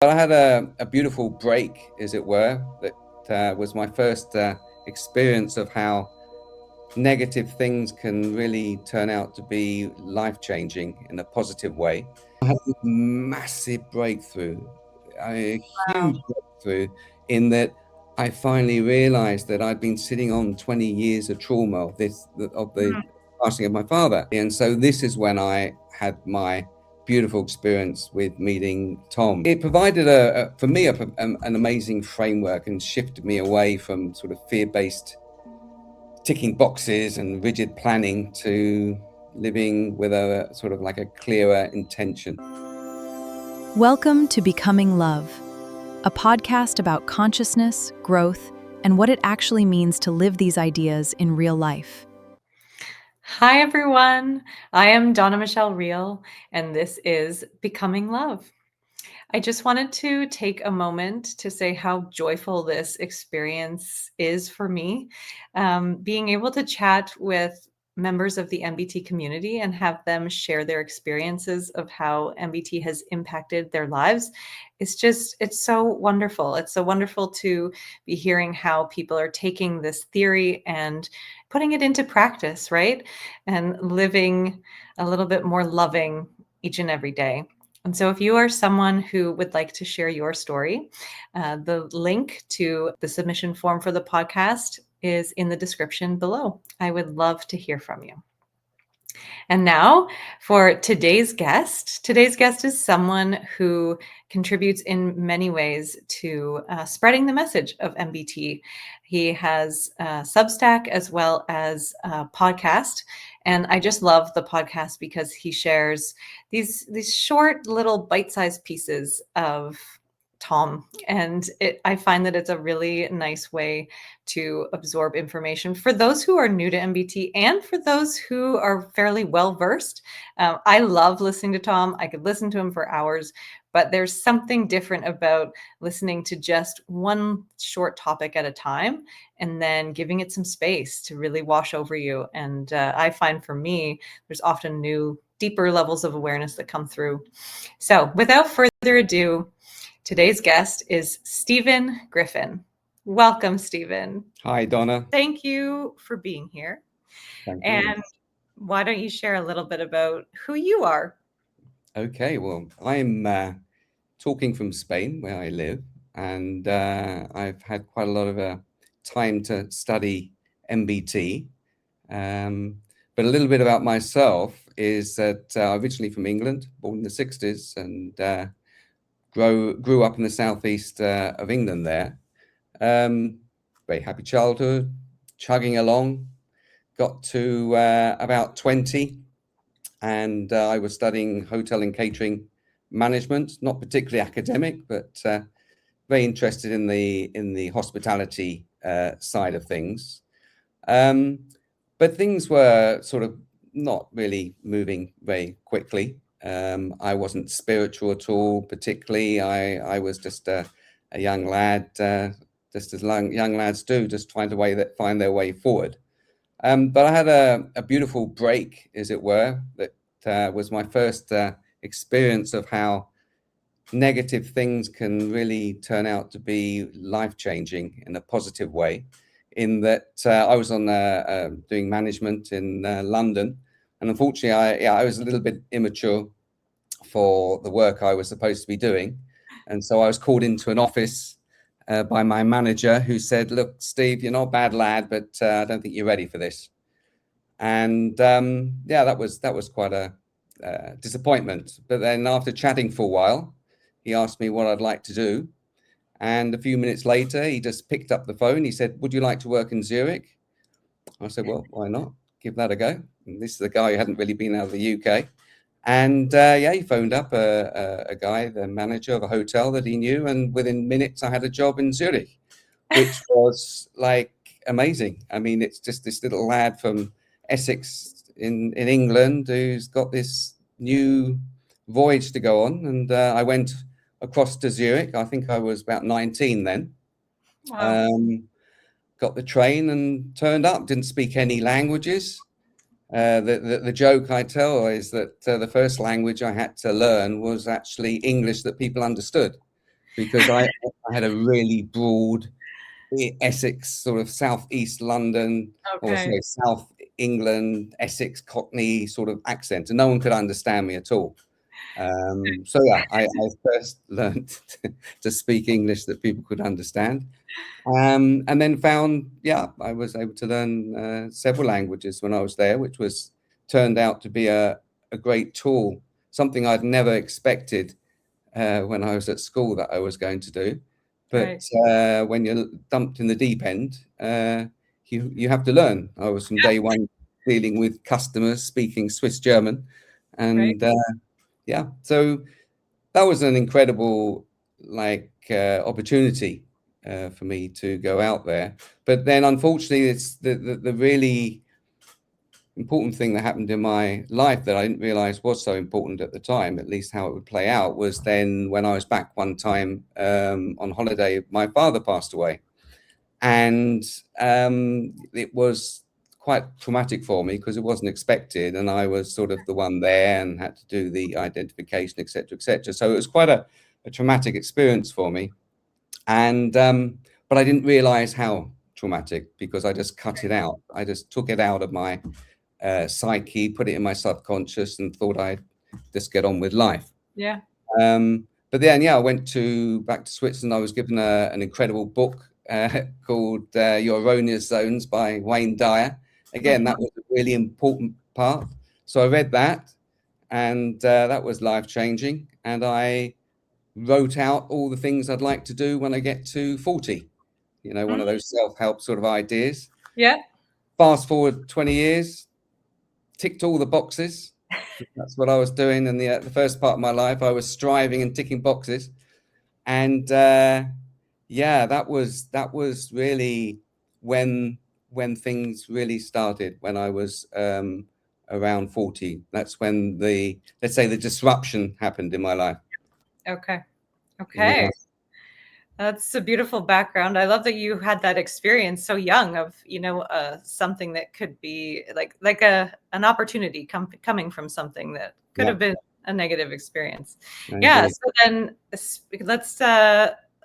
But I had a beautiful break, as it were, that was my first experience of how negative things can really turn out to be life-changing in a positive way. I had a massive breakthrough, a Wow. huge breakthrough, in that I finally realized that I'd been sitting on 20 years of trauma of the passing of my father. And so this is when I had my beautiful experience with meeting Tom. It provided for me an amazing framework and shifted me away from sort of fear-based ticking boxes and rigid planning to living with a sort of like a clearer intention. Welcome to Becoming Love, a podcast about consciousness, growth, and what it actually means to live these ideas in real life. Hi, everyone. I am Donna Michelle Reel, and this is Becoming Love. I just wanted to take a moment to say how joyful this experience is for me. Being able to chat with members of the MBT community and have them share their experiences of how MBT has impacted their lives. It's so wonderful. It's so wonderful to be hearing how people are taking this theory and putting it into practice, right? And living a little bit more loving each and every day. And so if you are someone who would like to share your story, the link to the submission form for the podcast is in the description below. I would love to hear from you. And now for today's guest. Today's guest is someone who contributes in many ways to spreading the message of MBT. He has Substack as well as a podcast. And I just love the podcast because he shares these short little bite-sized pieces of Tom. And I find that it's a really nice way to absorb information for those who are new to MBT and for those who are fairly well versed. I love listening to Tom. I could listen to him for hours, but there's something different about listening to just one short topic at a time and then giving it some space to really wash over you. And I find for me, there's often new, deeper levels of awareness that come through. So without further ado, today's guest is Stephen Griffin. Welcome, Stephen. Hi, Donna. Thank you for being here. Thank you. And why don't you share a little bit about who you are? Okay, well, I'm talking from Spain, where I live, and I've had quite a lot of time to study MBT. But a little bit about myself is that originally from England, born in the 60s, and grew up in the southeast of England there. Very happy childhood, chugging along, got to about 20, and I was studying hotel and catering management, not particularly academic, but very interested in the hospitality side of things. But things were sort of not really moving very quickly. I wasn't spiritual at all, particularly. I was just a young lad, just as young lads do, just trying to find their way forward. But I had a beautiful break, as it were, that was my first experience of how negative things can really turn out to be life-changing in a positive way. In that I was on doing management in London, and unfortunately I was a little bit immature for the work I was supposed to be doing, and so I was called into an office by my manager, who said, "Look, Steve, you're not a bad lad, but I don't think you're ready for this." And yeah, that was quite a disappointment. But then after chatting for a while, he asked me what I'd like to do. And a few minutes later, he just picked up the phone. He said, "Would you like to work in Zurich?" I said, "Well, why not? Give that a go." And this is a guy who hadn't really been out of the UK. And yeah, he phoned up a guy, the manager of a hotel that he knew. And within minutes, I had a job in Zurich, which was like amazing. I mean, it's just this little lad from Essex in England who's got this new voyage to go on. And I went across to Zurich. I think I was about 19 then. Wow. Got the train and turned up. Didn't speak any languages. The joke I tell is that the first language I had to learn was actually English that people understood. because I had a really broad Essex, sort of southeast London, or Okay. sorry, South England, Essex Cockney sort of accent, and no one could understand me at all. So yeah, I first learned to speak English that people could understand, and then found, yeah, I was able to learn several languages when I was there, which was turned out to be a great tool, something I'd never expected when I was at school that I was going to do. But when you're dumped in the deep end, you have to learn. I was from day one dealing with customers speaking Swiss German, and yeah, so that was an incredible opportunity for me to go out there. But then, unfortunately, it's the really important thing that happened in my life that I didn't realize was so important at the time, at least how it would play out, was then when I was back one time on holiday, my father passed away. And it was quite traumatic for me because it wasn't expected. And I was sort of the one there and had to do the identification, et cetera, et cetera. So it was quite a traumatic experience for me. And but I didn't realize how traumatic, because I just cut it out. I just took it out of my psyche, put it in my subconscious, and thought I'd just get on with life. Yeah. But then, yeah, I went back to Switzerland. I was given an incredible book called Your Erroneous Zones by Wayne Dyer. Again, that was a really important part. So I read that, and that was life-changing. And I wrote out all the things I'd like to do when I get to 40. You know, one of those self-help sort of ideas. Yeah. Fast forward 20 years, ticked all the boxes. That's what I was doing in the first part of my life. I was striving and ticking boxes. And yeah, that was really when things really started, when I was around 40. That's when let's say the disruption happened in my life. Okay. Okay. That's a beautiful background. I love that you had that experience so young of, something that could be like an opportunity coming from something that could have been a negative experience. Yeah. So then let's,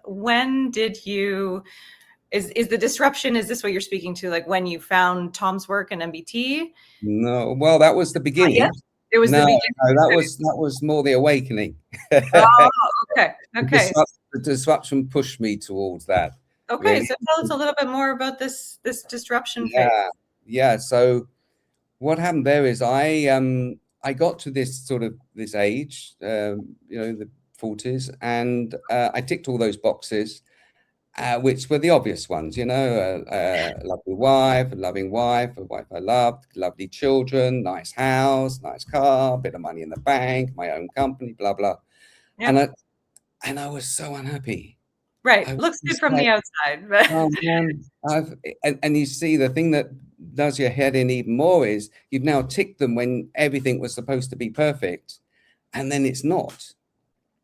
when did you, is the disruption, is this what you're speaking to? Like when you found Tom's work in MBT? No, well, that was the beginning. Yes. It was the beginning. No, that was more the awakening. Oh, okay. Okay. The disruption pushed me towards that. Okay, really. So tell us a little bit more about this disruption phase. Yeah. So what happened there is I got to this age, the 40s, and I ticked all those boxes, which were the obvious ones, a lovely wife, a loving wife, a wife I loved, lovely children, nice house, nice car, bit of money in the bank, my own company, blah, blah. Yeah. And I was so unhappy. Right. Looks good from the outside. But oh, man, and you see, the thing that does your head in even more is you've now ticked them when everything was supposed to be perfect, and then it's not.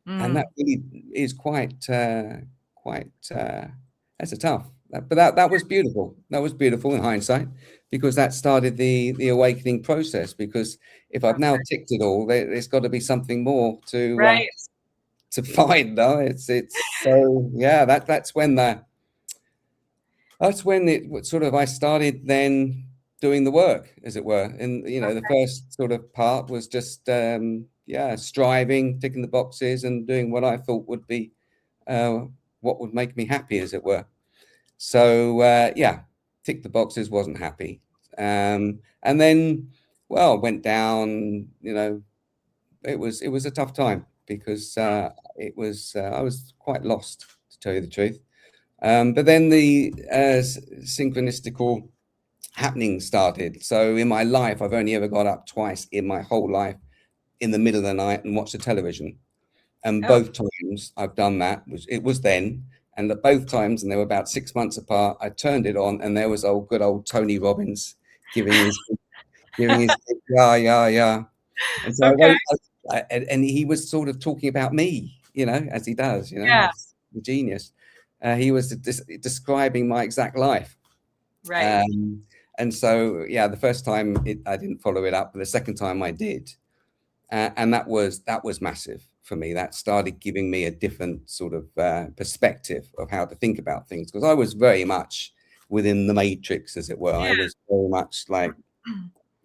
And that really is quite that's a tough. But that was beautiful. That was beautiful in hindsight, because that started the awakening process. Because if I've now ticked it all, there's got to be something more to find. No, it's so yeah. That's when it sort of, I started then doing the work, as it were. And the first sort of part was just striving, ticking the boxes, and doing what I thought would be what would make me happy, as it were. So tick the boxes, wasn't happy, and then went down. It was a tough time, because I was quite lost, to tell you the truth. But then the synchronicistical happening started. So in my life, I've only ever got up twice in my whole life, in the middle of the night, and watched the television. And both times I've done that, it was then, and at both times, and they were about 6 months apart, I turned it on, and there was good old Tony Robbins giving his yeah. And so and he was sort of talking about me, as he does, the genius. He was describing my exact life. Right. And so, the first time I didn't follow it up, but the second time I did. And that was massive for me. That started giving me a different sort of perspective of how to think about things, because I was very much within the matrix, as it were. I was very much like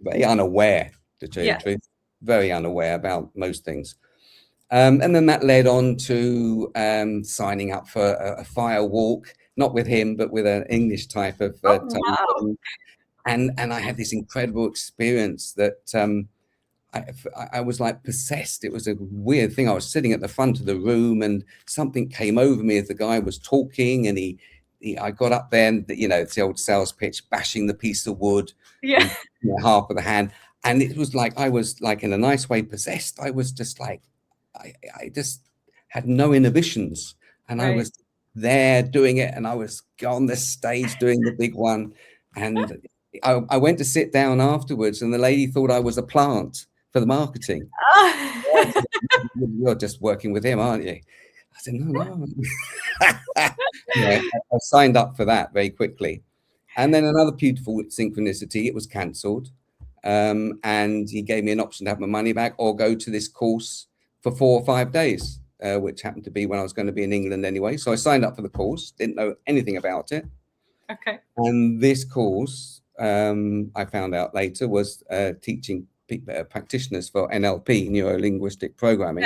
very unaware, to tell you the truth, very unaware about most things. And then that led on to signing up for a fire walk, not with him, but with an English type of wow. and I had this incredible experience that I was like possessed. It was a weird thing. I was sitting at the front of the room and something came over me as the guy was talking, and I got up there, and it's the old sales pitch, bashing the piece of wood Yeah. with half of the hand. And it was like, I was like, in a nice way, possessed. I was just like, I just had no inhibitions, and I was there doing it, and I was on the stage doing the big one. And I went to sit down afterwards, and the lady thought I was a plant for the marketing. You're just working with him, aren't you? I said, no. I signed up for that very quickly. And then another beautiful synchronicity, it was cancelled. And he gave me an option to have my money back or go to this course for 4 or 5 days, which happened to be when I was going to be in England anyway. So I signed up for the course, didn't know anything about it. Okay. And this course, I found out later, was teaching practitioners for NLP, Neuro-Linguistic Programming.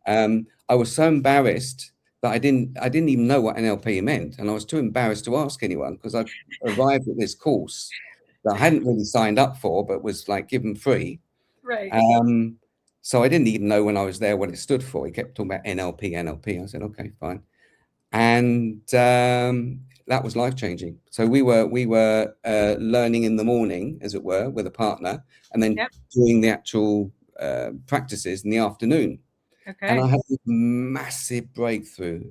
Yes. I was so embarrassed that I didn't even know what NLP meant, and I was too embarrassed to ask anyone, because I arrived at this course that I hadn't really signed up for, but was like given free. Right. So I didn't even know when I was there what it stood for. He kept talking about NLP. I said, okay, fine. And that was life-changing. So we were learning in the morning, as it were, with a partner, and then doing the actual practices in the afternoon. Okay. And I had this massive breakthrough,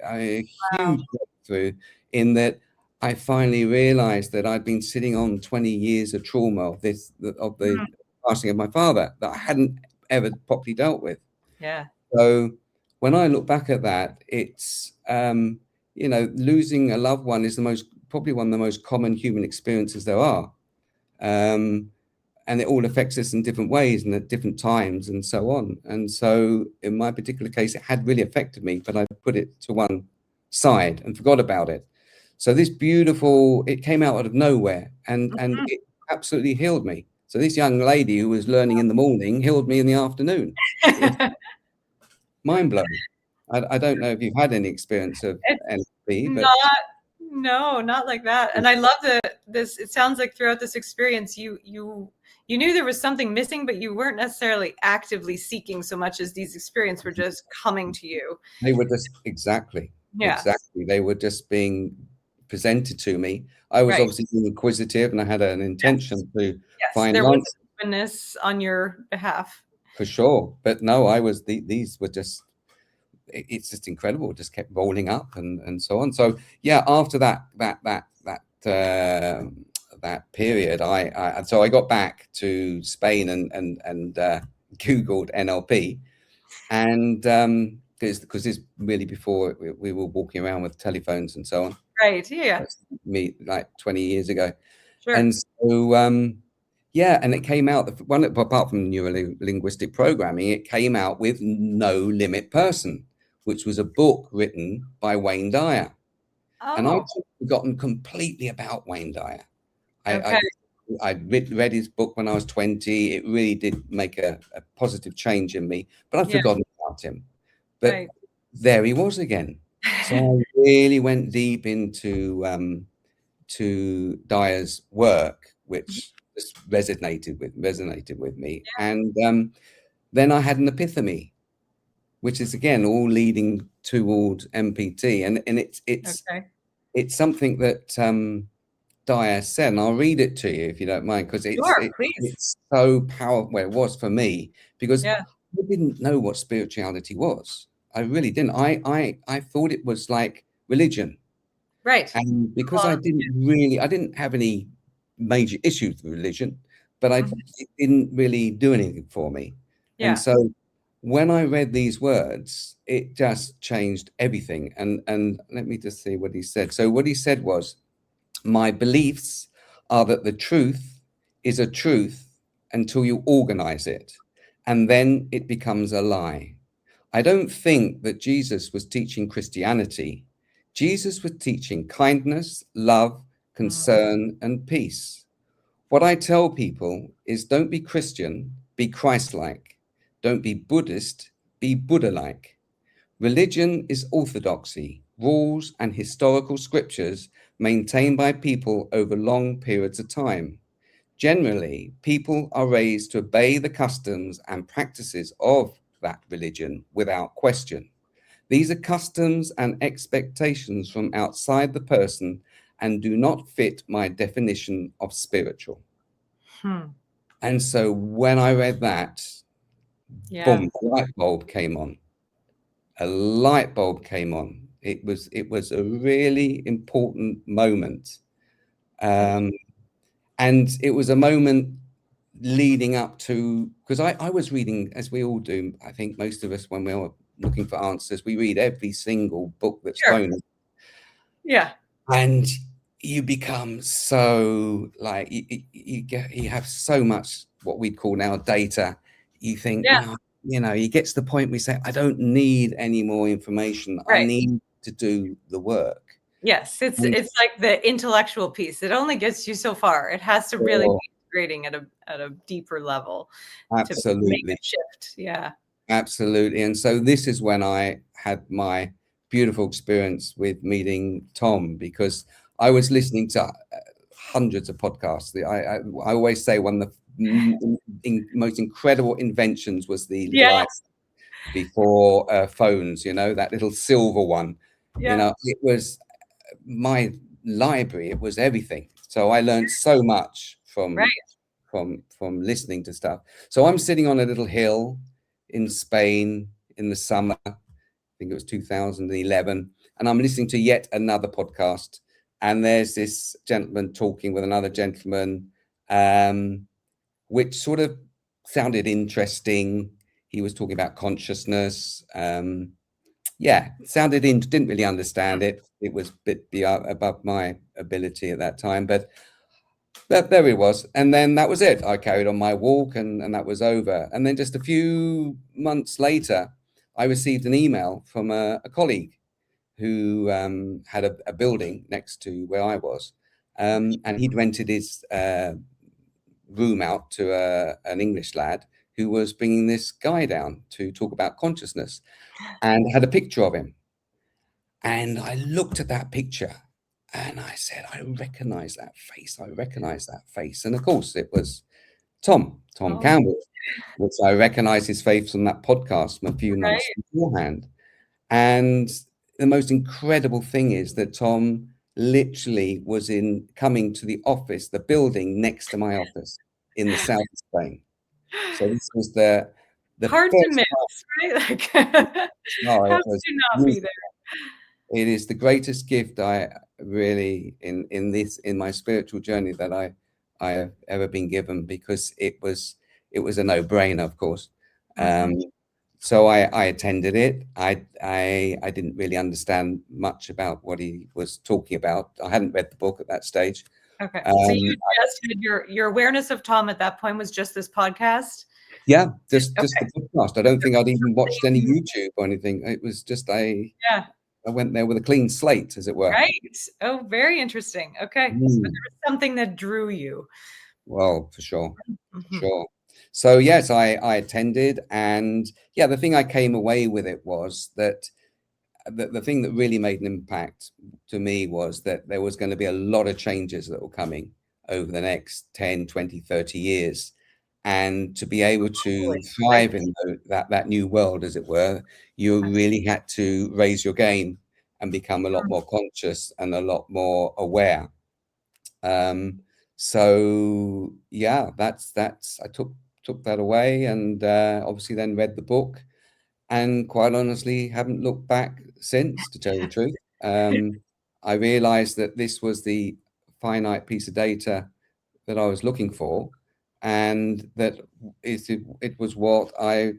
a huge breakthrough, in that I finally realized that I'd been sitting on 20 years of trauma of the passing of my father that I hadn't ever properly dealt with. Yeah. So when I look back at that, it's losing a loved one is probably one of the most common human experiences there are, and it all affects us in different ways and at different times and so on. And so in my particular case, it had really affected me, but I put it to one side and forgot about it. So this it came out of nowhere, and it absolutely healed me. So this young lady who was learning in the morning healed me in the afternoon. Mind blowing. I don't know if you've had any experience of NLP, but not like that. And I love this. It sounds like throughout this experience, you knew there was something missing, but you weren't necessarily actively seeking so much as these experiences were just coming to you. They were just exactly. They were just being presented to me. I was obviously being inquisitive, and I had an intention to find there was openness on your behalf. For sure. But no, these were just, it's just incredible. It just kept rolling up and so on. So yeah, after that period, so I got back to Spain and Googled NLP, and because this really before we were walking around with telephones and so on. Right. Yeah. Me like 20 years ago. Sure. And so and it came out, apart from Neuro-Linguistic Programming, it came out with No Limit Person, which was a book written by Wayne Dyer. And I'd forgotten completely about Wayne Dyer. I read his book when I was 20. It really did make a positive change in me, but I'd forgotten about him. But there he was again. So I really went deep into Dyer's work, which just resonated with me. And then I had an epiphany, which is again all leading toward MBT, and it's something that Dyer said, and I'll read it to you if you don't mind, because it's so powerful. Well, it was for me, because I didn't know what spirituality was. I really didn't. I thought it was like religion, right? And because I didn't have any major issues with religion, but it didn't really do anything for me. And so when I read these words, it just changed everything. And let me just see what he said. So what he said was, my beliefs are that the truth is a truth until you organize it, and then it becomes a lie. I don't think that Jesus was teaching Christianity. Jesus was teaching kindness, love, concern, and peace. What I tell people is don't be Christian, be Christ-like. Don't be Buddhist, be Buddha-like. Religion is orthodoxy, rules and historical scriptures maintained by people over long periods of time. Generally, people are raised to obey the customs and practices of that religion without question. These are customs and expectations from outside the person and do not fit my definition of spiritual. And so when I read that, boom, a light bulb came on. A light bulb came on. It was a really important moment. And it was a moment leading up to, because I was reading, as we all do, I think most of us, when we were looking for answers, we read every single book that's thrown. Yeah. And you become so like, you have so much what we'd call now data. You think, well, you know, you get to the point where you say, I don't need any more information. I need to do the work. Yes, it's like the intellectual piece. It only gets you so far. It has to really be integrating at a deeper level. Absolutely. To make a shift. Yeah. Absolutely. And so this is when I had my beautiful experience with meeting Tom, because I was listening to hundreds of podcasts. I always say one of the most incredible inventions was the little iPhone before phones, you know, that little silver one. You know, it was my library. It was everything. So I learned so much from listening to stuff. So I'm sitting on a little hill in Spain in the summer. I think it was 2011, and I'm listening to yet another podcast. And there's this gentleman talking with another gentleman, which sort of sounded interesting. He was talking about consciousness. Sounded in, didn't really understand it. It was a bit above my ability at that time, but there it was. And then that was it. I carried on my walk and that was over. And then just a few months later, I received an email from a colleague who had a building next to where I was. And he'd rented his room out to an English lad who was bringing this guy down to talk about consciousness, and had a picture of him. And I looked at that picture and I said, I recognize that face. I recognize that face. And of course, it was Tom Campbell, which I recognized his face from that podcast from a few months beforehand. And the most incredible thing is that Tom literally was coming to the office, the building next to my office in the south of Spain. So this was the hard to miss, right? Like, how to not be there? It is the greatest gift I really in my spiritual journey that I have ever been given, because it was a no-brainer, of course. So I attended it. I didn't really understand much about what he was talking about. I hadn't read the book at that stage. Okay. So you just had your awareness of Tom at that point was just this podcast? Yeah, just the podcast. I don't think I'd even watched any YouTube or anything. It was just I went there with a clean slate, as it were. Right. Oh, very interesting. Okay. So there was something that drew you. Well, for sure. Sure. So yes, I attended, and the thing I came away with it was that the thing that really made an impact to me was that there was going to be a lot of changes that were coming over the next 10, 20, 30 years. And to be able to thrive in that new world, as it were, you really had to raise your game and become a lot more conscious and a lot more aware. So that's I took that away, and obviously then read the book, and quite honestly haven't looked back since, to tell you the truth. I realized that this was the finite piece of data that I was looking for, and that it was what I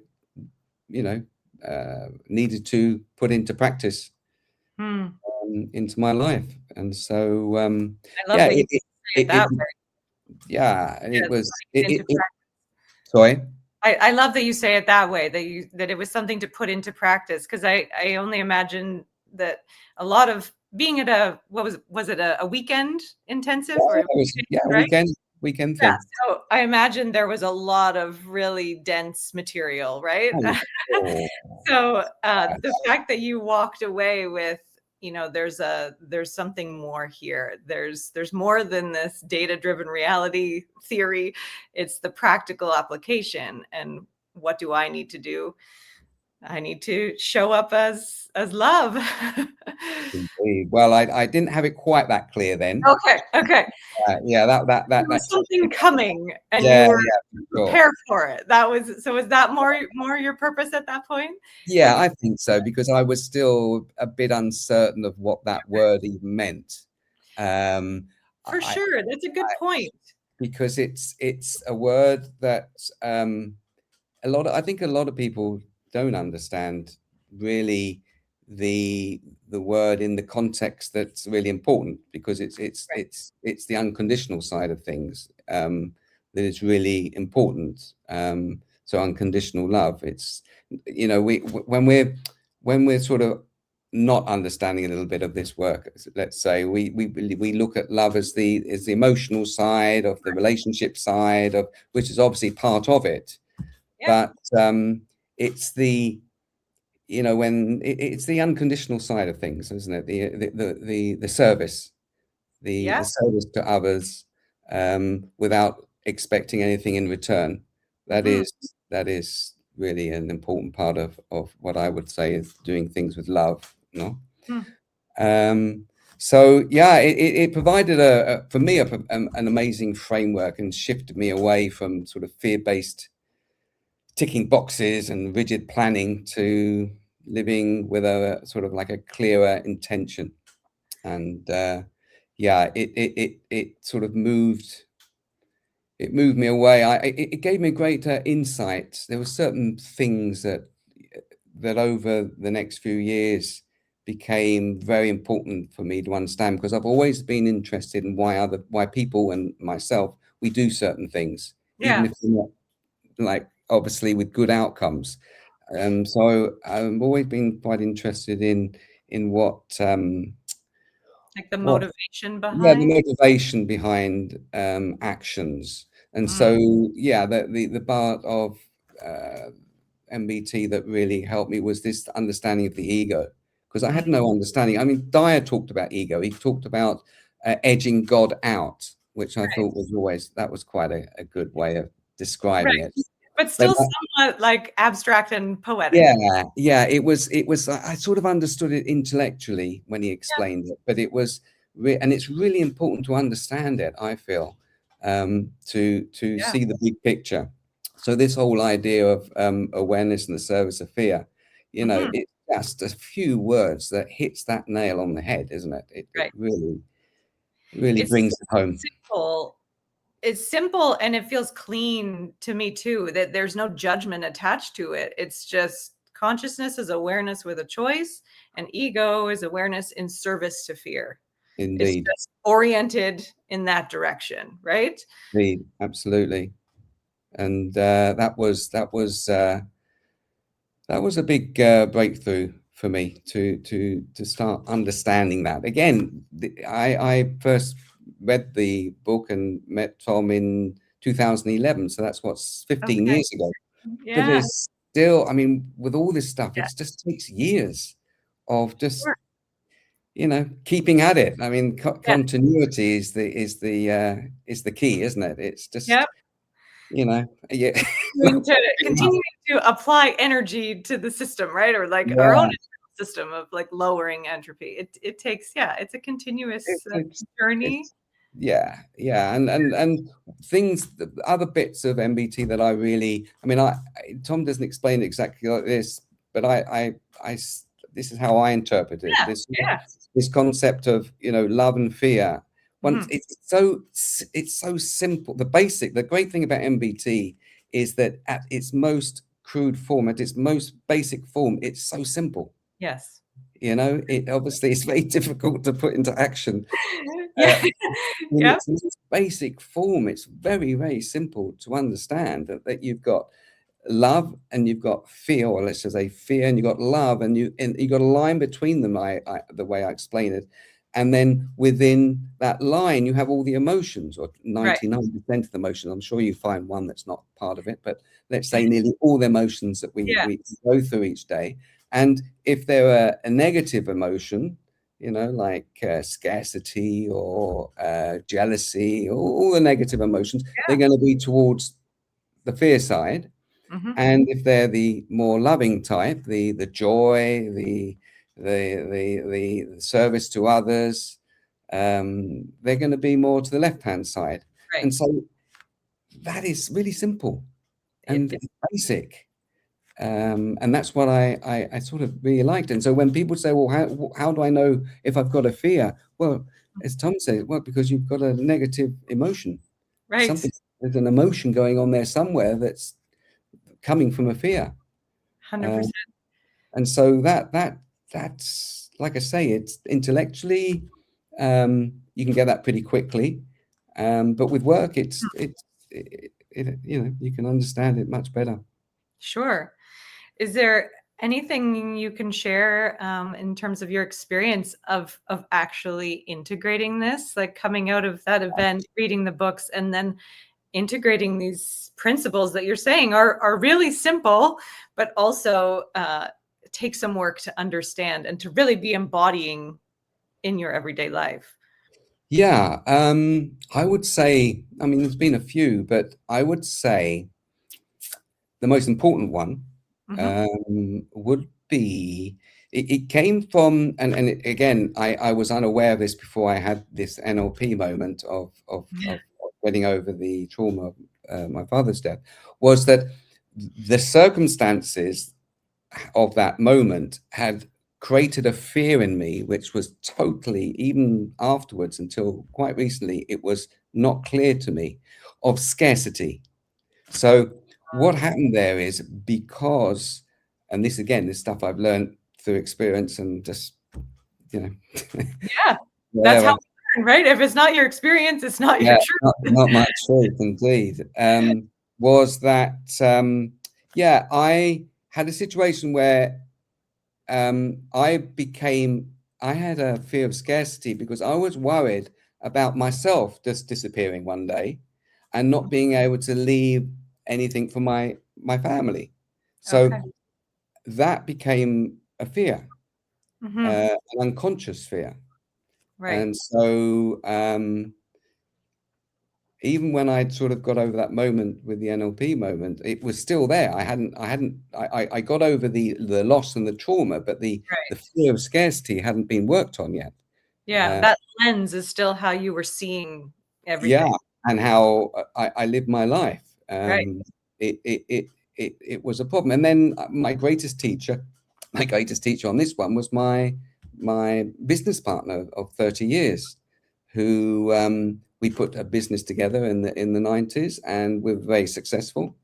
needed to put into practice into my life. And so I love that you say it that way. Yeah, it was. Sorry. I love that you say it that way, that it was something to put into practice, because I only imagine that a lot of being at was it a weekend intensive, Yeah, or it was, yeah, right? weekend Yeah, thing. so I imagine there was a lot of really dense material, right? Oh, So, the fact that you walked away with, there's something more here. There's more than this data-driven reality theory. It's the practical application. And what do I need to do? I need to show up as love. indeed. Well, I didn't have it quite that clear then. Okay. Yeah, There was something coming, and you yeah, were yeah, for sure. prepared for it. Was that more your purpose at that point? Yeah, I think so, because I was still a bit uncertain of what that word even meant. For I, sure, that's a good point. because it's a word that I think a lot of people don't understand really the word in the context that's really important, because Right. it's the unconditional side of things that is really important. So unconditional love, it's, when we're sort of not understanding a little bit of this work, let's say we look at love as the emotional side of the relationship side of, which is obviously part of it, Yeah. but it's the, when it's the unconditional side of things, isn't it? The service, Yeah. the service to others, without expecting anything in return. That Mhm. is really an important part of what I would say is doing things with love, Mm. um, so yeah, it provided for me an amazing framework, and shifted me away from sort of fear-based ticking boxes and rigid planning to living with a sort of like a clearer intention. And yeah, it sort of moved me away. It gave me great insight. There were certain things that over the next few years became very important for me to understand, because I've always been interested in why people and myself, we do certain things, even Yeah. if they're not, like, obviously with good outcomes. So I've always been quite interested in Like the what motivation yeah, the behind. motivation behind actions. And Mm. so yeah, the part of MBT that really helped me was this understanding of the ego, because I had Mm. no understanding. I mean, Dyer talked about ego. He talked about edging God out, which I Right. thought that was quite a good way of Right. describing it. But But still somewhat, like, abstract and poetic. yeah, it was I sort of understood it intellectually when he Yeah. explained it, but and it's really important to understand it, I feel, to Yeah. see the big picture. So this whole idea of awareness in the service of fear, Mhm. it's just a few words that hits that nail on the head, isn't it? It Right. really It's brings it home. simple. It's simple, and it feels clean to me too, that there's no judgment attached to it. It's just consciousness is awareness with a choice, and ego is awareness in service to fear. It's Indeed, just oriented in that direction, right? indeed, absolutely. And that was a big breakthrough for me to start understanding that. Again, I first read the book and met Tom in 2011, so that's what's 15 Okay. years ago. But Yeah. there's still, I mean, with all this stuff, Yeah. it just takes years of just, Sure. keeping at it. I mean, Yeah. continuity is the key, isn't it? It's just, Yep. yeah. Continuing to apply energy to the system, right? Or like our own Yeah, system of like lowering entropy. It takes, yeah, it's a continuous it's journey. it's yeah, and things, the other bits of MBT that I really, I mean, Tom doesn't explain it exactly like this, but this is how I interpret it. Yeah. Yeah. This concept of, love and fear. Once Mhm. it's so simple. The great thing about MBT is that at its most crude form, at its most basic form, it's so simple. Yes. It obviously is very difficult to put into action. Yeah. In Yep. its basic form, it's very, very simple to understand that you've got love and you've got fear, or let's just say fear, and you've got love, and you got a line between them, the way I explain it. And then within that line, you have all the emotions, or 99% of the emotions. I'm sure you find one that's not part of it, but let's say nearly all the emotions that we go through each day. And if they're a negative emotion, you know, like scarcity or jealousy, or all the negative emotions, they're going to be towards the fear side. And if they're the more loving type, the joy, the service to others, they're going to be more to the left-hand side. Right. And so that is really simple and basic. And that's what I sort of really liked. And so when people say, well, how do I know if I've got a fear? Well, as Tom said, well, because you've got a negative emotion. Right. There's an emotion going on there somewhere that's coming from a fear. 100%. And so that's, like I say, it's intellectually, you can get that pretty quickly. But with work, you know, you can understand it much better. Sure. Is there anything you can share in terms of your experience of actually integrating this, like coming out of that event, reading the books, and then integrating these principles that you're saying are really simple, but also take some work to understand and to really be embodying in your everyday life? Yeah, I would say, I mean, there's been a few, but I would say the most important one would be, it came from, and again, I was unaware of this before I had this NLP moment of getting over the trauma of my father's death, was that the circumstances of that moment had created a fear in me, which was totally, even afterwards, until quite recently, it was not clear to me, of scarcity. So what happened there is, because, and this again, this stuff I've learned through experience and just, you know. Yeah, that's how we learn, right? If it's not your experience, it's not your truth. Not my truth, indeed. Was that, I had a situation where I had a fear of scarcity because I was worried about myself just disappearing one day and not being able to leave anything for my family. So that became a fear, an unconscious fear. Right. And so even when I'd sort of got over that moment with the NLP moment, it was still there. I got over the loss and the trauma, but the fear of scarcity hadn't been worked on yet. Yeah, that lens is still how you were seeing everything. Yeah, and how I lived my life. Right. It was a problem. And then my greatest teacher on this one was my business partner of 30 years, who we put a business together in the 90s, and we were very successful,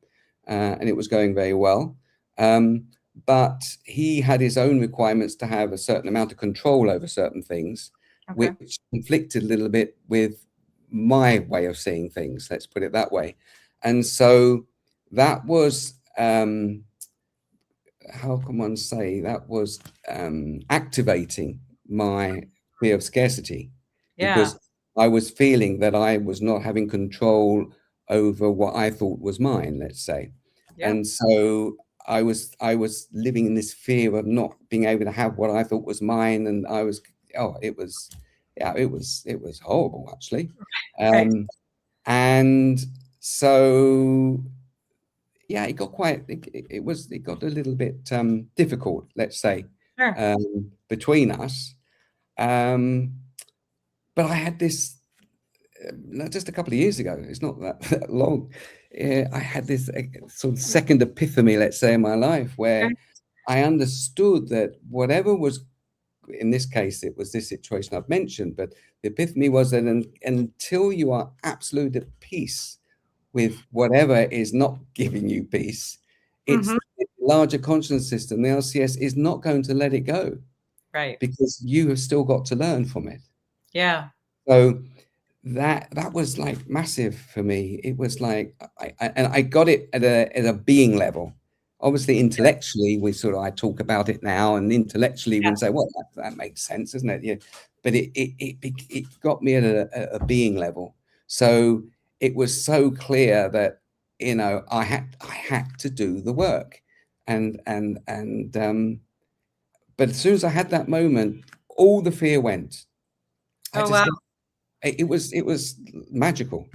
and it was going very well. But he had his own requirements to have a certain amount of control over certain things, which conflicted a little bit with my way of seeing things, let's put it that way. And so that was, how can one say, that was activating my fear of scarcity, because I was feeling that I was not having control over what I thought was mine, let's say. And so I was living in this fear of not being able to have what I thought was mine, and I was, it was horrible, actually. And so it got it got a little bit difficult, let's say, between us. But I had this, just a couple of years ago, it's not that long, I had this sort of second epiphany, let's say, in my life, where I understood that whatever was, in this case, it was this situation I've mentioned, but the epiphany was that until you are absolute at peace with whatever is not giving you peace, it's the larger consciousness system, the LCS, is not going to let it go. Right. Because you have still got to learn from it. Yeah. So that was like massive for me. It was like I got it at a being level. Obviously, intellectually, I talk about it now, and intellectually we say, well, that makes sense, doesn't it? Yeah, but it got me at a being level. So it was so clear that I had to do the work, and but as soon as I had that moment, all the fear went. Oh, wow. It was magical.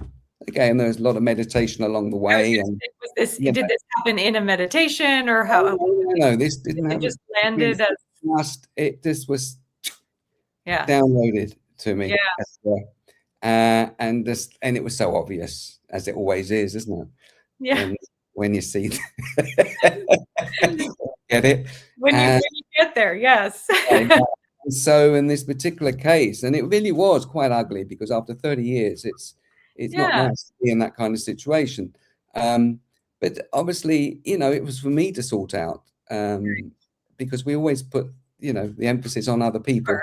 Again, there was a lot of meditation along the way, and did this happen in a meditation, or how? No, this didn't happen. It just landed as this was downloaded to me. And it was so obvious, as it always is, isn't it? Yeah. When you see get it when you get there, yes. So in this particular case, and it really was quite ugly, because after 30 years, it's not nice to be in that kind of situation. But obviously, it was for me to sort out, because we always put, the emphasis on other people.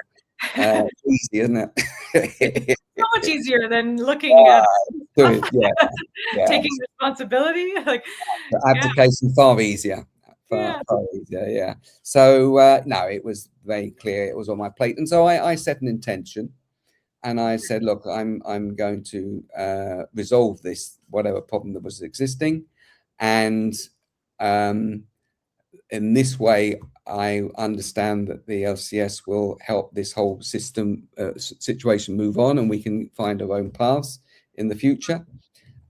It's easy, isn't it? It's so much easier than looking at taking responsibility. Like the application far easier. Yeah. So no, it was very clear it was on my plate, and so I set an intention, and I said, look, I'm going to resolve this, whatever problem that was existing, and in this way I understand that the LCS will help this whole system situation move on, and we can find our own paths in the future.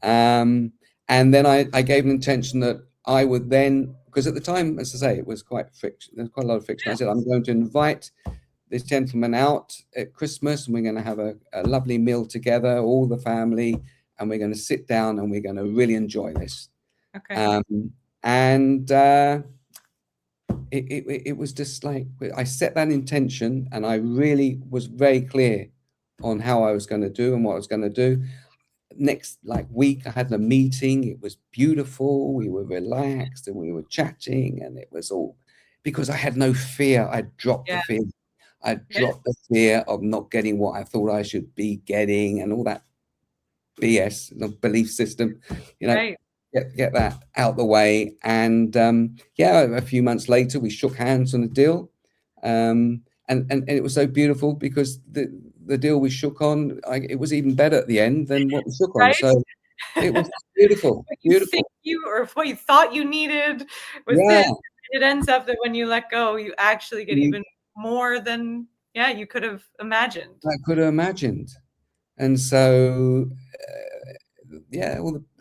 And then I gave an intention that I would then, because at the time, as I say, it was quite friction. There's quite a lot of friction. I said, I'm going to invite this gentleman out at Christmas, and we're going to have a lovely meal together, all the family, and we're going to sit down and we're going to really enjoy this. Okay. It was just like, I set that intention, and I really was very clear on how I was going to do and what I was going to do. Next week I had a meeting. It was beautiful. We were relaxed and we were chatting, and it was all because I had no fear. I dropped the fear. I dropped the fear of not getting what I thought I should be getting, and all that BS, the belief system, get that out the way. And a few months later we shook hands on a deal, and it was so beautiful, because the deal we shook on, it was even better at the end than what we shook on. So it was beautiful. What you thought you needed was this. It ends up that when you let go, you actually get even more than you could have imagined. I could have imagined. And so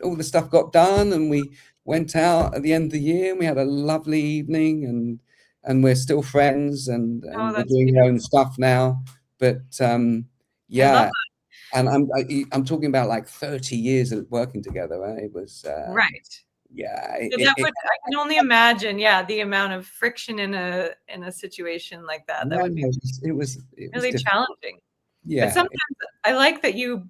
all the stuff got done, and we went out at the end of the year, and we had a lovely evening, and we're still friends, and we're doing our own stuff now. But and I'm talking about like 30 years of working together. Right? It was right. Yeah, I can only imagine. The amount of friction in a situation like that. That would be it was really challenging. Yeah, but sometimes I like that you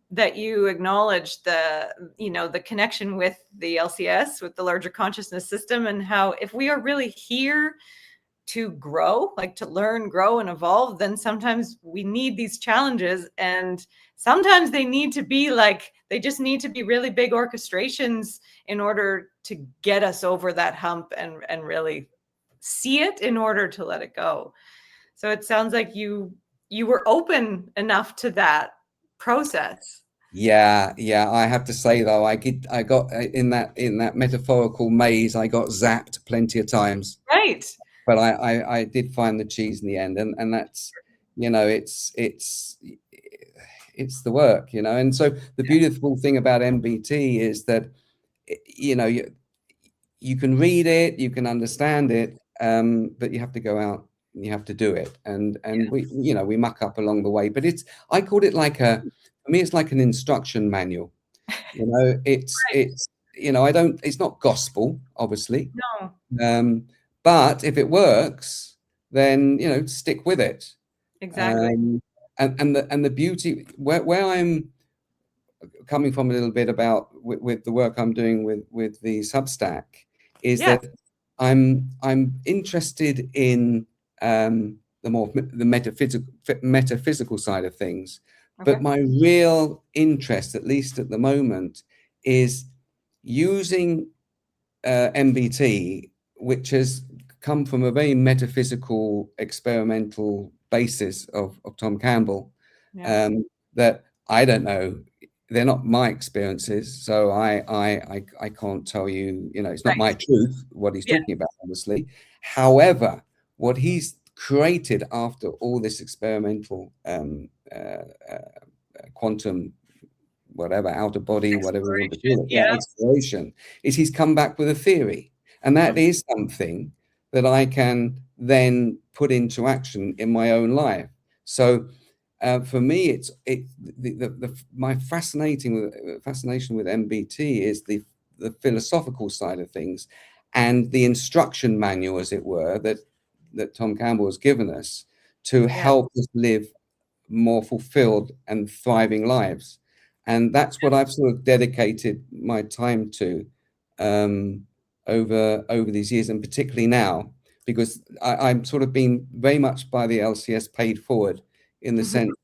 acknowledge the connection with the LCS, with the larger consciousness system, and how if we are really here to grow, like to learn, grow, and evolve, then sometimes we need these challenges, and sometimes they just need to be really big orchestrations in order to get us over that hump and really see it in order to let it go. So it sounds like you were open enough to that process. Yeah. I have to say though, I got in that metaphorical maze, I got zapped plenty of times. Right. But I did find the cheese in the end, and that's, it's the work, And so the beautiful thing about MBT is that, you can read it, you can understand it, but you have to go out and you have to do it. And we muck up along the way, but I called it for me, it's like an instruction manual. It's not gospel, obviously. No. But if it works, then stick with it. Exactly. And the beauty where I'm coming from a little bit about with the work I'm doing with the Substack is that I'm interested in the metaphysical side of things, But my real interest, at least at the moment, is using MBT, which has come from a very metaphysical, experimental basis of Tom Campbell, that I don't know. They're not my experiences, so I can't tell you. You know, it's not my truth what he's talking about, obviously. However, what he's created after all this experimental quantum, whatever, out of body, whatever you want to call it, exploration, is he's come back with a theory, and that is something that I can then put into action in my own life. So for me, my fascination with MBT is the philosophical side of things, and the instruction manual, as it were, that Tom Campbell has given us to help us live more fulfilled and thriving lives. And that's what I've sort of dedicated my time to over these years, and particularly now, because I'm sort of being very much by the LCS paid forward, in the sense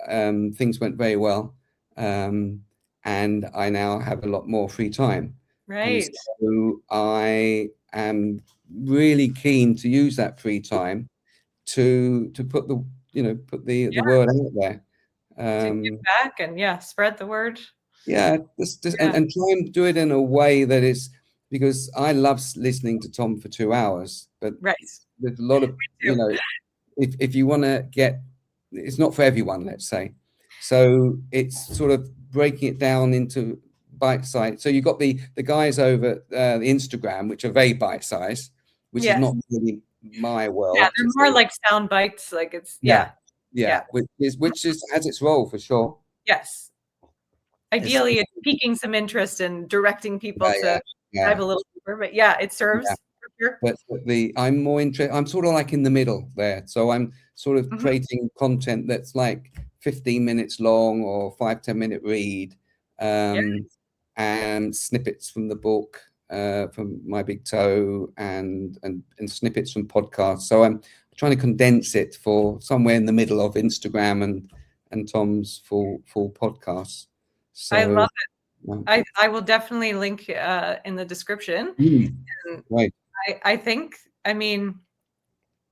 that things went very well, and I now have a lot more free time. And so I am really keen to use that free time to put the word out there. To give back and spread the word. And try and do it in a way that is, because I love listening to Tom for 2 hours, but there's a lot of, if you want to get, it's not for everyone, let's say. So it's sort of breaking it down into bite size. So you've got the guys over the Instagram, which are very bite size, which is not really my world. Yeah, they're more like sound bites, like it's which has its role for sure. Yes. Ideally, it's piquing some interest and directing people to dive a little deeper, but it serves. Sure. But I'm more interested. I'm sort of like in the middle there. So I'm sort of creating content that's like 15 minutes long or 5-10 minute read, and snippets from the book, from My Big Toe, and snippets from podcasts. So I'm trying to condense it for somewhere in the middle of Instagram and Tom's full podcasts. So I love it. I will definitely link in the description. Right. I think, I mean,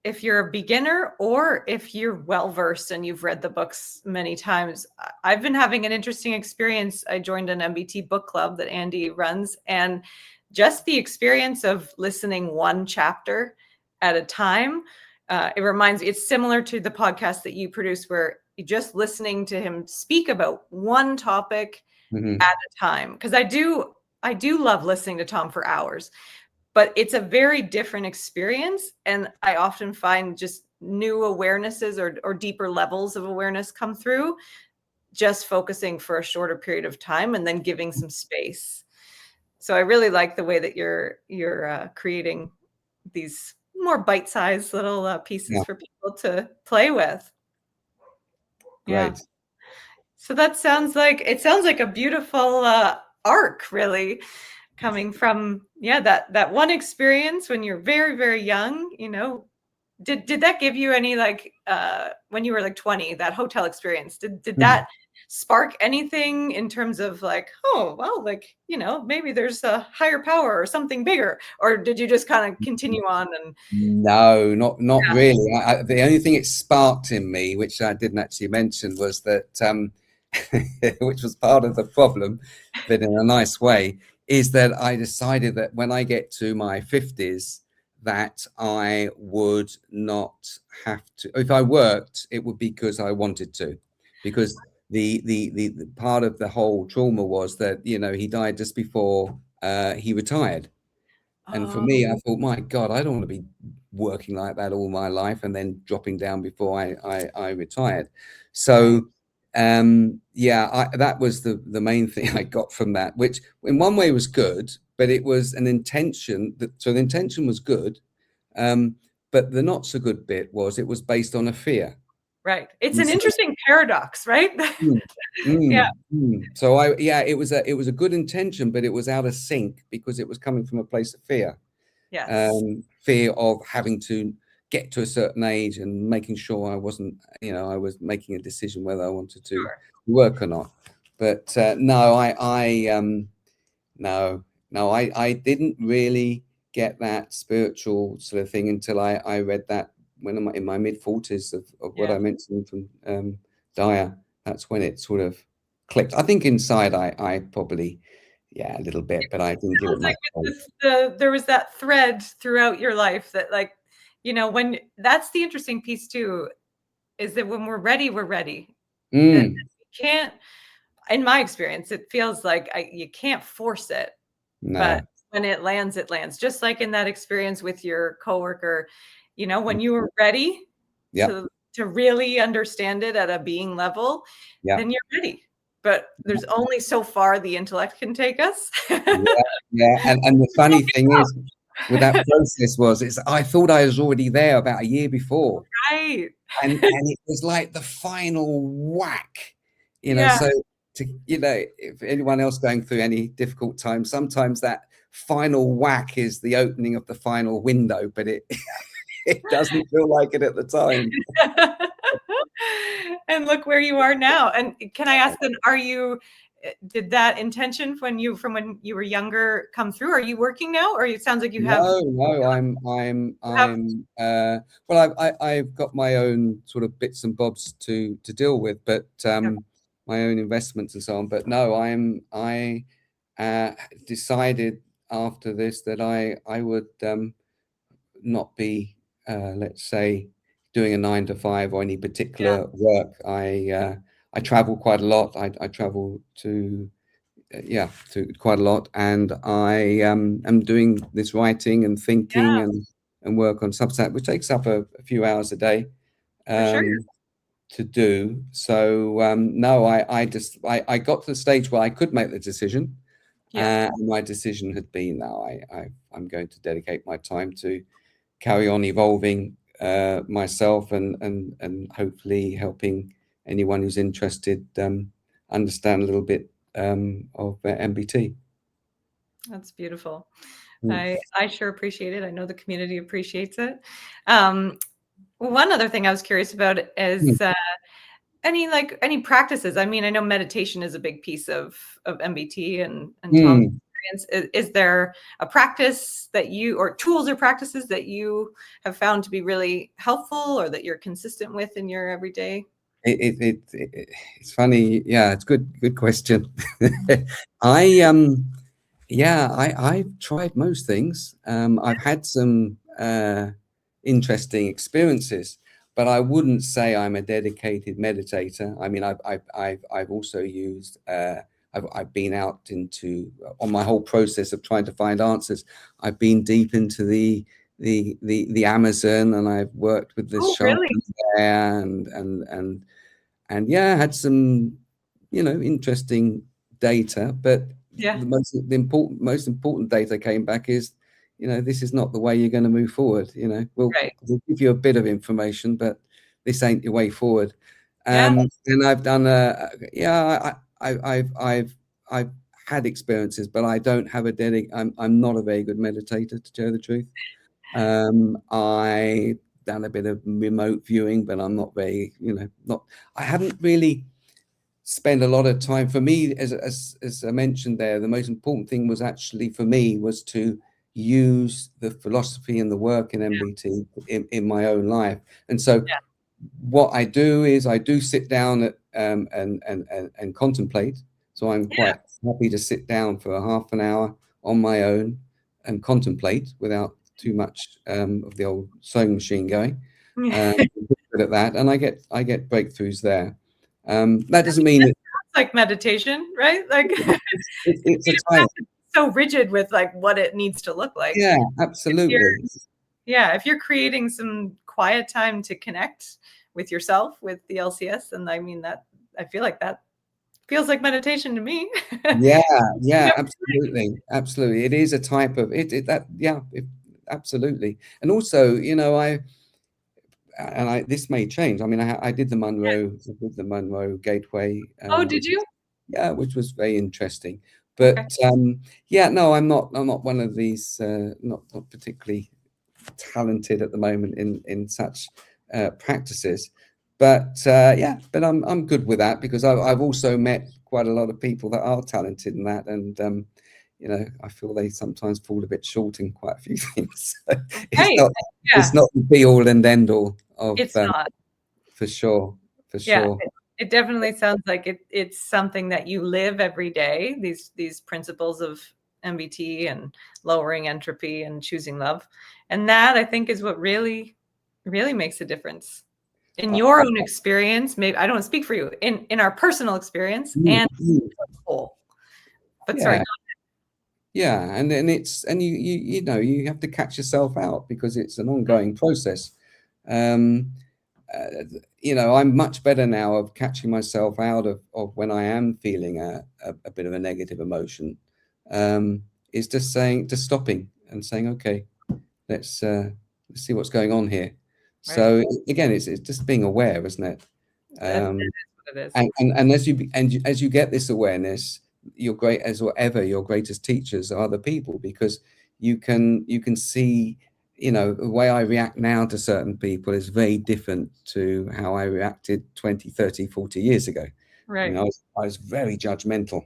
if you're a beginner or if you're well-versed and you've read the books many times, I've been having an interesting experience. I joined an MBT book club that Andy runs, and just the experience of listening one chapter at a time, it reminds me, it's similar to the podcast that you produce, where you're just listening to him speak about one topic at a time. Because I do love listening to Tom for hours, but it's a very different experience. And I often find just new awarenesses or deeper levels of awareness come through just focusing for a shorter period of time and then giving some space. So I really like the way that you're creating these more bite-sized little pieces for people to play with. Great. So that sounds like a beautiful arc, really, coming from that one experience when you're very, very young. Did that give you any, like, when you were like 20, that hotel experience, did that spark anything in terms of like, oh well, like, maybe there's a higher power or something bigger, or did you just kind of continue on? And no, not really. The only thing it sparked in me, which I didn't actually mention, was that which was part of the problem, but in a nice way, is that I decided that when I get to my 50s, that I would not have to, if I worked, it would be because I wanted to, because the part of the whole trauma was that, he died just before he retired. And for me, I thought, my God, I don't want to be working like that all my life and then dropping down before I retired. So that was the main thing I got from that, which in one way was good, but it was an intention. So the intention was good, but the not so good bit was it was based on a fear. Right. It's an interesting paradox, right? So it was a good intention, but it was out of sync because it was coming from a place of fear. Yes. Fear of having to get to a certain age and making sure I wasn't, I was making a decision whether I wanted to Sure. work or not. But no, I didn't really get that spiritual sort of thing until I read that when I'm in my mid-40s of what Yeah. I mentioned from Dyer. That's when it sort of clicked. I think inside I probably, a little bit, but I didn't give it Sounds much like thought. there was that thread throughout your life that, like, when that's the interesting piece too, is that when we're ready, we're ready. That Mm, you can't, in my experience, it feels like you can't force it, but no. when it lands, it lands. Just like in that experience with your coworker, when you were ready Yep. to really understand it at a being level, Yeah. then you're ready. But there's only so far the intellect can take us. Yeah. Yeah. And the funny thing is, with that process I thought I was already there about a year before. Right. And it was like the final whack, Yeah. so if anyone else going through any difficult times, sometimes that final whack is the opening of the final window, but it it doesn't feel like it at the time. And look where you are now. And can I ask then, did that intention from when you were younger come through? Are you working now? Or it sounds like you have. No, well, I've got my own sort of bits and bobs to deal with, but my own investments and so on. But no, I decided after this that I would not be, let's say, doing a 9 to 5 or any particular work. I travel quite a lot. I travel to quite a lot, and I am doing this writing and thinking and work on Substack, which takes up a few hours a day For sure. to do. So no, I got to the stage where I could make the decision. Yeah. And my decision had been, now I'm going to dedicate my time to carry on evolving myself and hopefully helping anyone who's interested understand a little bit of MBT. That's beautiful. Mm. I sure appreciate it. I know the community appreciates it. One other thing I was curious about is any practices. I mean, I know meditation is a big piece of MBT and Tom's experience. Is there a practice that or tools or practices that you have found to be really helpful or that you're consistent with in your everyday? It's funny. Yeah, it's good question. I've tried most things. I've had some interesting experiences, but I wouldn't say I'm a dedicated meditator. I mean, I've also used. I've been out into on my whole process of trying to find answers. I've been deep into the Amazon, and I've worked with the shamans there, and had some interesting data, but the most important data came back is this is not the way you're going to move forward. We'll give you a bit of information, but this ain't your way forward. And I've done I've had experiences, but I don't have I'm not a very good meditator, to tell the truth. I done a bit of remote viewing, but I'm not very, I haven't really spent a lot of time. For me, as I mentioned there, the most important thing was actually for me was to use the philosophy and the work in MBT in my own life. And so what I do is I do sit down and contemplate. So I'm quite happy to sit down for a half an hour on my own and contemplate without too much of the old sewing machine going. Good at that, and I get breakthroughs there. That doesn't mean it's like meditation, right? Like it's a time. So rigid with like what it needs to look like. Yeah, absolutely. If you're creating some quiet time to connect with yourself, with the LCS, and I mean that I feel like that feels like meditation to me. Absolutely. It is a type of absolutely. And also, this may change. I mean, I did the Monroe Gateway. Oh, did you? Yeah, which was very interesting. But no, I'm not one of these not particularly talented at the moment in such practices. But but I'm good with that, because I've also met quite a lot of people that are talented in that, and I feel they sometimes fall a bit short in quite a few things. So Right. it's not the be all and end all of It's not. for sure. Yeah, it definitely sounds like it's something that you live every day, these principles of MBT and lowering entropy and choosing love. And that, I think, is what really, really makes a difference in your own experience. Maybe I don't speak for you, in our personal experience and whole. But sorry. Yeah, and you have to catch yourself out, because it's an ongoing process. I'm much better now of catching myself out of when I am feeling a bit of a negative emotion. Is just stopping and saying, okay, let's see what's going on here. Right. So again, it's just being aware, isn't it? That is what it is. And as you get this awareness, your greatest teachers are other people, because you can see, the way I react now to certain people is very different to how I reacted 20, 30, 40 years ago. Right. I was very judgmental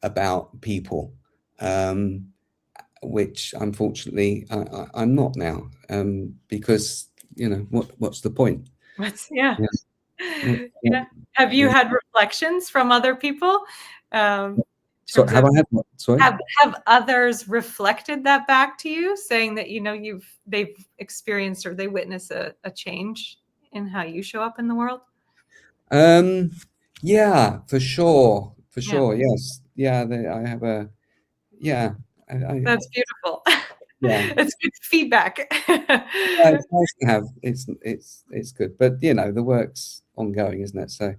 about people, which unfortunately I'm not now, because what's the point? Yeah. Have you had reflections from other people? So have I had what? Sorry? Have others reflected that back to you, saying that they've experienced or they witness a change in how you show up in the world? Yeah, for sure, yes, yeah. I have a That's beautiful. Yeah. It's good feedback. It's nice to have. It's good, but the work's ongoing, isn't it? So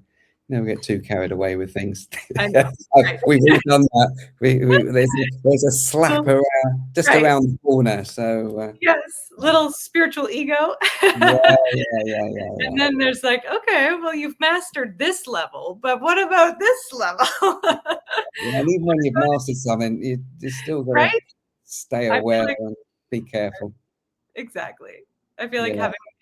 never get too carried away with things. I know, right. We've all done that. There's a slap around the corner. So yes, little spiritual ego. yeah. And then there's like, okay, well, you've mastered this level, but what about this level? Yeah, and even when you've mastered something, you still got to Right? stay aware and be careful. Exactly. I feel like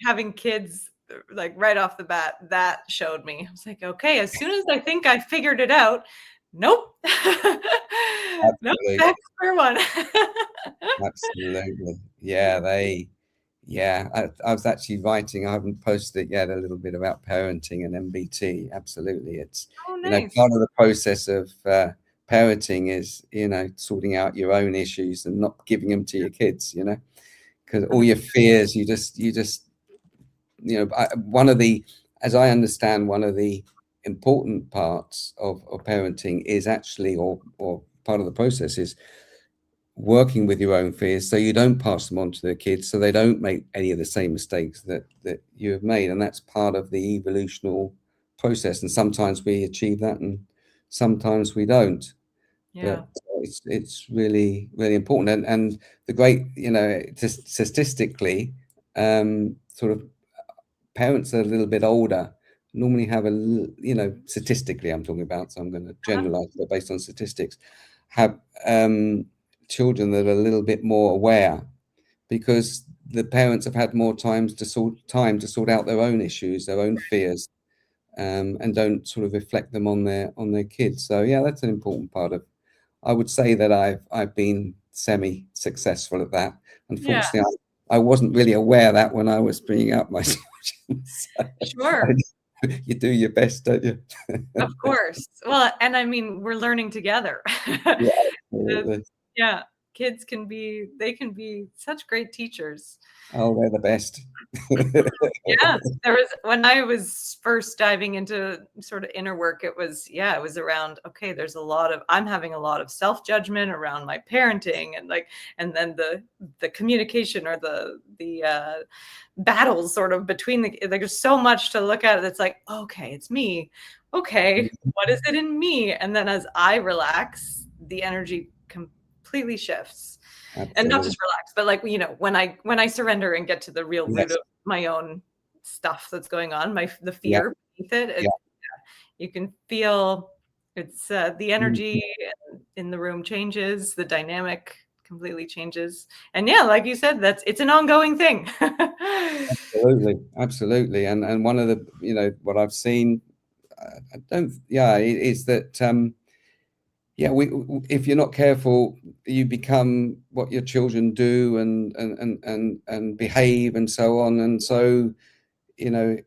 having kids, like right off the bat, that showed me. I was like, okay, as soon as I think I figured it out, nope. Nope, back to square one. Absolutely. Yeah, I was actually writing, I haven't posted it yet, a little bit about parenting and MBT. Absolutely. It's nice. part of the process of parenting is sorting out your own issues and not giving them to your kids, because all your fears, you just as I understand, one of the important parts of parenting is actually, or part of the process is working with your own fears, so you don't pass them on to the kids, so they don't make any of the same mistakes that you have made. And that's part of the evolutional process, and sometimes we achieve that and sometimes we don't. But it's really, really important. And the great, just statistically, sort of parents that are a little bit older normally have statistically, I'm talking about, so I'm going to generalize, but based on statistics, have children that are a little bit more aware, because the parents have had more time to sort out their own issues, their own fears, and don't sort of reflect them on their kids. So yeah, that's an important part of. I would say that I've been semi-successful at that. Unfortunately, I wasn't really aware of that when I was bringing up my children. Sure. You do your best, don't you? Of course. Well, and I mean, we're learning together. Yeah, absolutely. Yeah, kids can be such great teachers. Oh, they're the best. Yeah, when I was first diving into sort of inner work, it was around, okay, I'm having a lot of self-judgment around my parenting, and then the communication, or the battles sort of between there's so much to look at. It's like, okay, it's me. Okay, what is it in me? And then as I relax, the energy completely shifts. Absolutely. And not just relax, but when I surrender and get to the real root of my own stuff that's going on, the fear beneath it, you can feel it's the energy in the room changes, the dynamic completely changes. And yeah, like you said, it's an ongoing thing. Absolutely. And one of the, what I've seen, is that, if you're not careful, you become what your children do and behave and so on. And so, you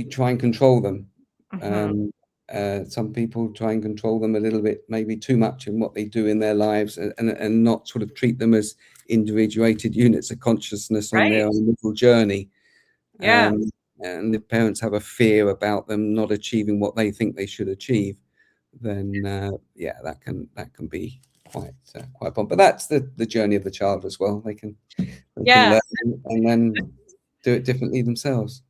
try and control them. Some people try and control them a little bit, maybe too much in what they do in their lives, and not sort of treat them as individuated units of consciousness on their own little journey. Yeah. And if parents have a fear about them not achieving what they think they should achieve, then that can be quite fun. But that's the journey of the child as well. They can learn and then do it differently themselves.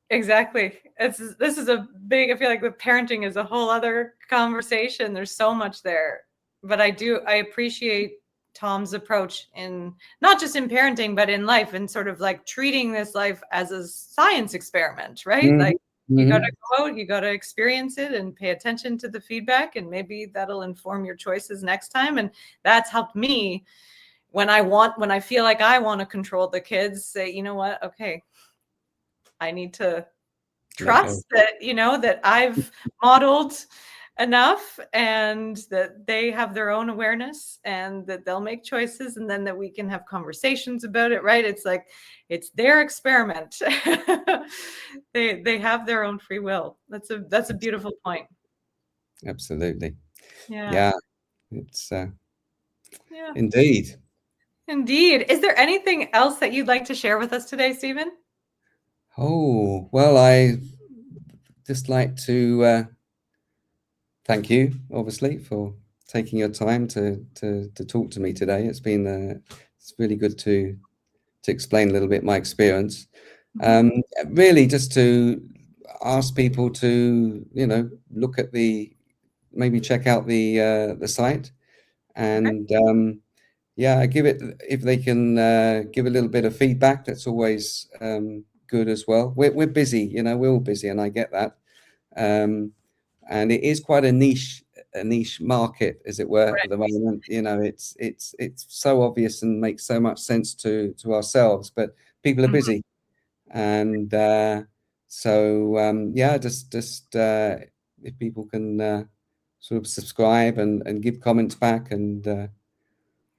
Exactly. This is a big, I feel like the parenting is a whole other conversation. There's so much there. But I appreciate Tom's approach in not just in parenting, but in life, and sort of like treating this life as a science experiment, right? Like you got to go out, you got to experience it and pay attention to the feedback, and maybe that'll inform your choices next time. And that's helped me when I feel like I want to control the kids, say, you know what? Okay, I need to trust that, that I've modeled enough, and that they have their own awareness, and that they'll make choices, and then that we can have conversations about it, right? It's like, it's their experiment. They have their own free will. That's a beautiful point. Absolutely. Yeah. It's indeed. Is there anything else that you'd like to share with us today, Stephen? Oh, well, I just like to thank you, obviously, for taking your time to talk to me today. It's really good to explain a little bit my experience. Really, just to ask people to look at maybe check out the site, and give it, if they can give a little bit of feedback. That's always good as well. We're busy, we're all busy, and I get that. And it is quite a niche market, as it were, at the moment. It's so obvious and makes so much sense to ourselves, but people are busy. And just if people can sort of subscribe and give comments back, and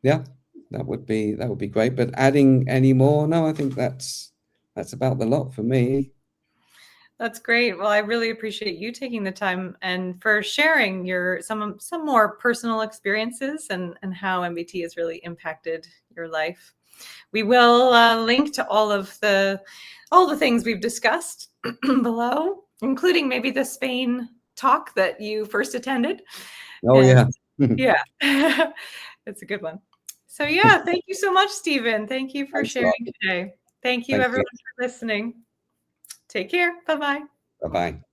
that would be great. But adding any more? No, I think that's about the lot for me. That's great. Well, I really appreciate you taking the time and for sharing some more personal experiences and how MBT has really impacted your life. We will link to all the things we've discussed below, including maybe the Spain talk that you first attended. Yeah. It's a good one. So thank you so much, Stephen. Thank you for sharing today. Thank you, everyone, for listening. Take care. Bye-bye. Bye-bye.